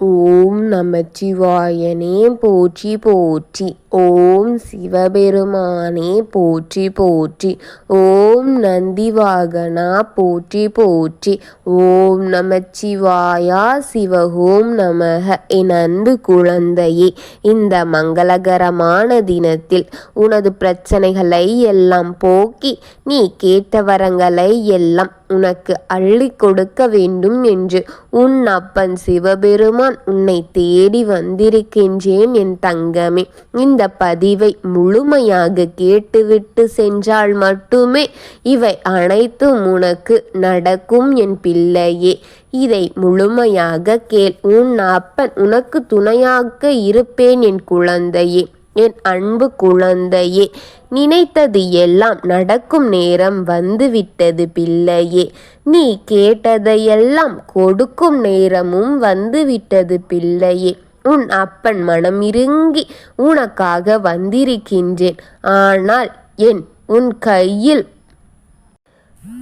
ஓம் நமச்சிவாயனே போற்றி போற்றி. ஓம் சிவபெருமானே போற்றி போற்றி. ஓம் நந்திவாகனா போற்றி போற்றி. ஓம் நமச்சிவாயா சிவஹோம் நமக. என் அன்பு குழந்தையே, இந்த மங்களகரமான தினத்தில் உனது பிரச்சனைகளை எல்லாம் போக்கி நீ கேட்ட வரங்களை எல்லாம் உனக்கு அள்ளி கொடுக்க வேண்டும் என்று உன் அப்பன் சிவபெருமான் உன்னை தேடி வந்திருக்கின்றேன் என் தங்கமே. இந்த பதிவை முழுமையாக கேட்டுவிட்டு சென்றால் மட்டுமே இவை அனைத்தும் உனக்கு நடக்கும் என் பிள்ளையே. இதை முழுமையாக கேள். உன் அப்பன் உனக்கு துணையாக இருப்பேன் என் குழந்தையே. என் அன்பு குழந்தையே, நினைத்தது எல்லாம் நடக்கும் நேரம் வந்துவிட்டது பிள்ளையே. நீ கேட்டதையெல்லாம் கொடுக்கும் நேரமும் வந்துவிட்டது பிள்ளையே. உன் அப்பன் மனமிருங்கி உனக்காக வந்திருக்கின்றேன். ஆனால் உன் கையில்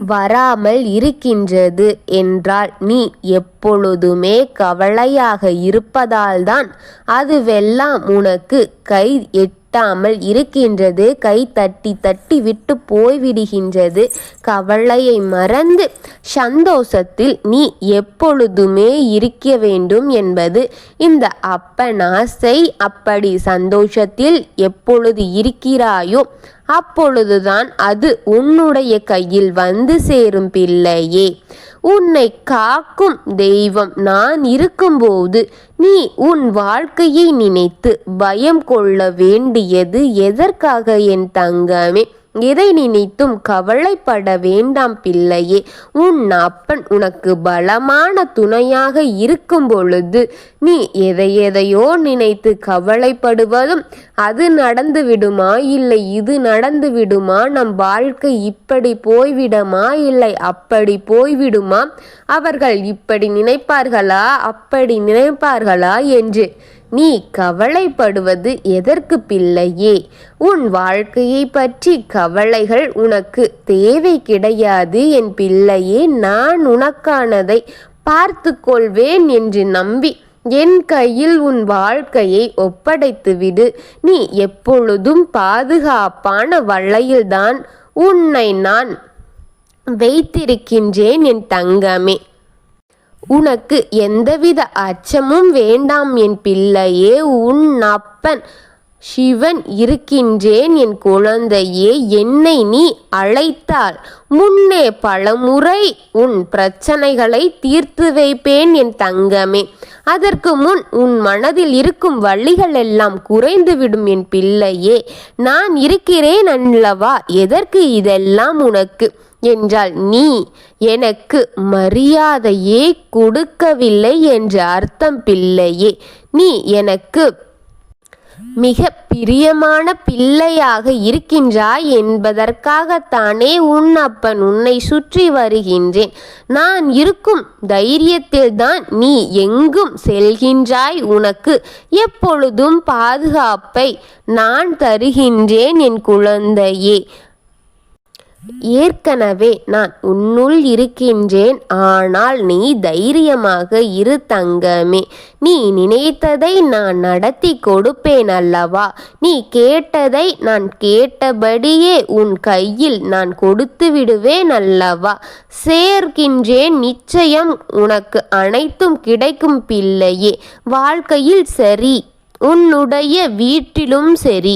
வராமல் இருக்கின்றது என்றால் நீ எப்பொழுதுமே கவலையாக இருப்பதால்தான் அதுவெல்லாம் உனக்கு கை எட்டாமல் இருக்கின்றது. கை தட்டி தட்டி விட்டு போய்விடுகின்றது. கவலையை மறந்து சந்தோஷத்தில் நீ எப்பொழுதுமே இருக்க வேண்டும் என்பது இந்த அப்பன் ஆசை. அப்படி சந்தோஷத்தில் எப்பொழுது இருக்கிறாயோ அப்பொழுதுதான் அது உன்னுடைய கையில் வந்து சேரும் பிள்ளையே. உன்னை காக்கும் தெய்வம் நான் இருக்கும்போது நீ உன் வாழ்க்கையை நினைத்து பயம் கொள்ள வேண்டியது எதற்காக என் தங்கமே? எதை நினைத்தும் கவலைப்பட வேண்டாம் பிள்ளையே. உன் அப்பன் உனக்கு பலமான துணையாக இருக்கும் பொழுது நீ எதையோ நினைத்து கவலைப்படுவதும் அது நடந்து விடுமா, இல்லை இது நடந்து விடுமா, நம் வாழ்க்கை இப்படி போய்விடுமா, இல்லை அப்படி போய்விடுமா, அவர்கள் இப்படி நினைப்பார்களா அப்படி நினைப்பார்களா என்று நீ கவலைப்படுவது எதற்கு பிள்ளையே? உன் வாழ்க்கையை பற்றி கவலைகள் உனக்கு தேவை கிடையாது என் பிள்ளையே. நான் உனக்கானதை பார்த்து கொள்வேன் என்று நம்பி என் கையில் உன் வாழ்க்கையை ஒப்படைத்துவிடு. நீ எப்பொழுதும் பாதுகாப்பான வலையில்தான் உன்னை நான் வைத்திருக்கின்றேன் என் தங்கமே. உனக்கு எந்தவித அச்சமும் வேண்டாம் என் பிள்ளையே. உன் அப்பன் சிவன் இருக்கின்றேன் என் குழந்தையே. என்னை நீ அழைத்தால் முன்னே பலமுறை உன் பிரச்சனைகளை தீர்த்து வைப்பேன் என் தங்கமே. அதற்கு முன் உன் மனதில் இருக்கும் வலிகள் எல்லாம் குறைந்துவிடும் என் பிள்ளையே. நான் இருக்கிறேன் அல்லவா, எதற்கு இதெல்லாம் உனக்கு என்றால் நீ எனக்கு மரியாதையே கொடுக்கவில்லை என்று அர்த்தம் பிள்ளையே. நீ எனக்கு மிக பிரியமான பிள்ளையாக இருக்கின்றாய் என்பதற்காகத்தானே உன் அப்பன் உன்னை சுற்றி வருகின்றேன். நான் இருக்கும் தைரியத்தில்தான் நீ எங்கும் செல்கின்றாய். உனக்கு எப்பொழுதும் பாதுகாப்பை நான் தருகின்றேன் என் குழந்தையே. ஏற்கனவே நான் உன்னுள் இருக்கின்றேன். ஆனால் நீ தைரியமாக இரு தங்கமே. நீ நினைத்ததை நான் நடத்தி கொடுப்பேன் அல்லவா? நீ கேட்டதை நான் கேட்டபடியே உன் கையில் நான் கொடுத்து விடுவேன் அல்லவா? சேர்க்கின்றேன். நிச்சயம் உனக்கு அனைத்தும் கிடைக்கும் பிள்ளையே. வாழ்க்கையில் சரி, உன்னுடைய வீட்டிலும் சரி,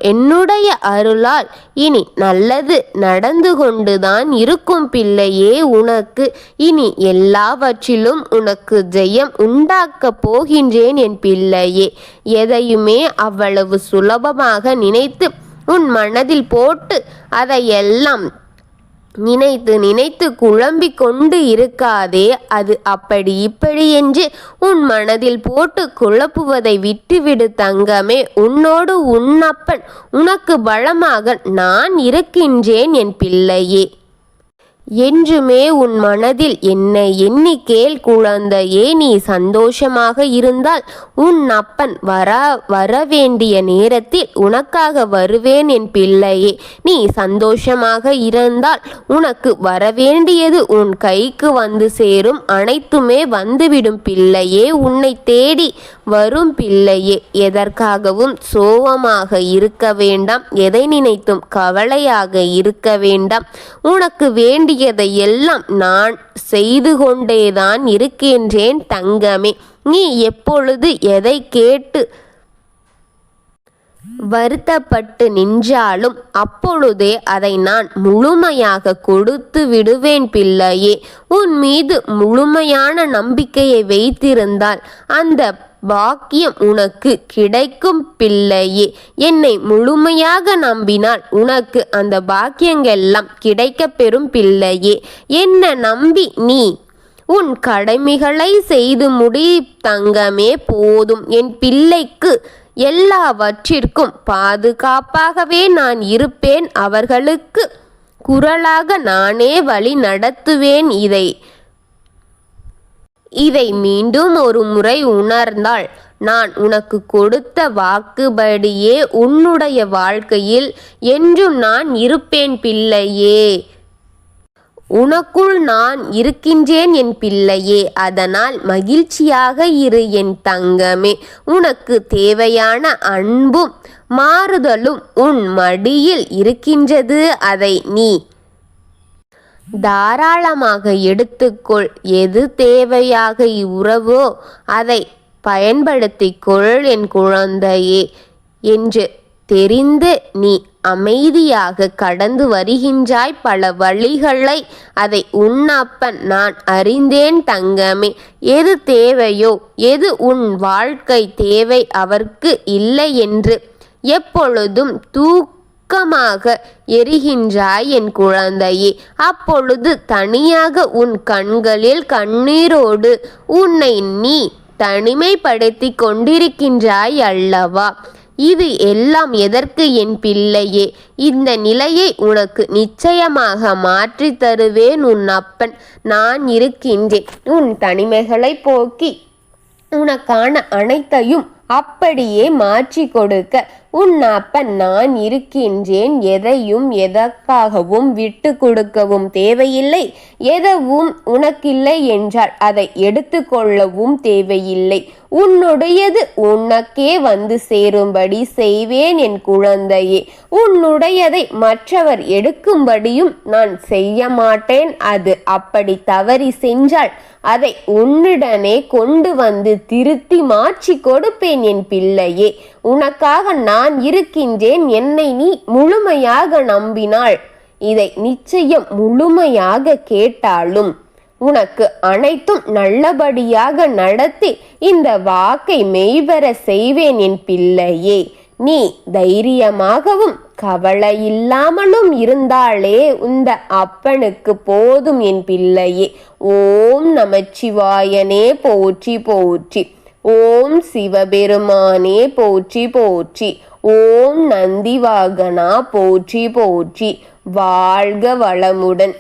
என்னுடைய அருளால் இனி நல்லது நடந்து கொண்டுதான் இருக்கும் பிள்ளையே. உனக்கு இனி எல்லாவற்றிலும் உனக்கு ஜெயம் உண்டாக்கப் போகின்றேன் என் பிள்ளையே. எதையுமே அவ்வளவு சுலபமாக நினைத்து உன் மனதில் போட்டு அதையெல்லாம் நினைத்து குழம்பிக் கொண்டு இருக்காதே. அது அப்படி இப்படி என்று உன் மனதில் போட்டு குழப்புவதை விட்டுவிடு தங்கமே. உன்னோடு உன்னப்பன் உனக்கு பலமாக நான் இருக்கின்றேன் என் பிள்ளையே. என்றுமே உன் மனதில் என்னை எண்ணி கேள் குழந்தையே. நீ சந்தோஷமாக இருந்தால் உன் அப்பன் வரவேண்டிய நேரத்தில் உனக்காக வருவேன் என் பிள்ளையே. நீ சந்தோஷமாக இருந்தால் உனக்கு வரவேண்டியது உன் கைக்கு வந்து சேரும். அனைத்துமே வந்துவிடும் பிள்ளையே. உன்னை தேடி வரும் பிள்ளையே. எதற்காகவும் சோகமாக இருக்க வேண்டாம். எதை நினைத்தும் கவலையாக இருக்க வேண்டாம். உனக்கு வேண்டியதை எல்லாம் நான் செய்து கொண்டேதான் இருக்கின்றேன் தங்கமே. நீ எப்பொழுது எதை கேட்டு வருத்தப்பட்டு நின்றாலும் அப்பொழுதே அதை நான் முழுமையாக கொடுத்து விடுவேன் பிள்ளையே. உன் மீது முழுமையான நம்பிக்கையை வைத்திருந்தால் அந்த பாக்கியம் உனக்கு கிடைக்கும் பிள்ளையே. என்னை முழுமையாக நம்பினால் உனக்கு அந்த பாக்கியங்கள்லாம் கிடைக்க பெறும் பிள்ளையே. என்ன நம்பி நீ உன் கடமைகளை செய்து முடி தங்கமே போதும். என் பிள்ளைக்கு எல்லாவற்றிற்கும் பாதுகாப்பாகவே நான் இருப்பேன். அவர்களுக்கு குரலாக நானே வழி நடத்துவேன். இதை மீண்டும் ஒரு முறை உணர்ந்தால் நான் உனக்கு கொடுத்த வாக்குப்படியே உன்னுடைய வாழ்க்கையில் என்றும் நான் இருப்பேன் பிள்ளையே. உனக்குள் நான் இருக்கின்றேன் என் பிள்ளையே. அதனால் மகிழ்ச்சியாக இரு என் தங்கமே. உனக்கு தேவையான அன்பும் மாறுதலும் உன் மடியில் இருக்கின்றது. அதை நீ தாராளமாக எடுத்துக்கொள். எது தேவையாக உறவோ அதை பயன்படுத்திக்கொள் என் குழந்தையே என்று தெரிந்து நீ அமைதியாக கடந்து வருகின்றாய் பல வழிகளை. அதை உன் அப்பன் நான் அறிந்தேன் தங்கமே. எது தேவையோ எது உன் வாழ்க்கை தேவை அவருக்கு இல்லை என்று எப்பொழுதும் தூக்கமாக எரிகின்றாய் என் குழந்தையே. அப்பொழுது தனியாக உன் கண்களில் கண்ணீரோடு உன்னை நீ தனிமைப்படுத்தி கொண்டிருக்கின்றாய் அல்லவா? இது எல்லாம் எதற்கு என் பிள்ளையே? இந்த நிலையை உனக்கு நிச்சயமாக மாற்றி தருவேன் உன் அப்பன் நான் இருக்கின்றேன். உன் தனிமைகளை போக்கி உனக்கான அனைத்தையும் அப்படியே மாற்றி கொடுக்க உன் அப்பன் நான் இருக்கின்றேன். எதையும் எதற்காகவும் விட்டு கொடுக்கவும் தேவையில்லை. எதுவும் உனக்கில்லை என்றால் அதை எடுத்து கொள்ளவும் தேவையில்லை. உன்னுடையது உனக்கே வந்து சேரும்படி செய்வேன் என் குழந்தையே. உன்னுடையதை மற்றவர் எடுக்கும்படியும் நான் செய்ய மாட்டேன். அது அப்படி தவறி சென்றால் அதை உன்னுடனே கொண்டு வந்து திருத்தி மாற்றி கொடுப்பேன் என் பிள்ளையே. உனக்காக நான் இருக்கின்றேன். என்னை நீ முழுமையாக நம்பினாள் இதை நிச்சயம் முழுமையாக கேட்டாலும் உனக்கு அனைத்தும் நல்லபடியாக நடத்தி இந்த வாக்கை மெய்வர செய்வேன் என் பிள்ளையே. நீ தைரியமாகவும் கவலையில்லாமலும் இருந்தாலே இந்த அப்பனுக்கு போதும் என் பிள்ளையே. ஓம் நமச்சிவாயனே போற்றி போற்றி. ஓம் சிவபெருமானே போற்றி போற்றி. ஓம் நந்திவாகனா போற்றி போற்றி. வாழ்க வளமுடன்.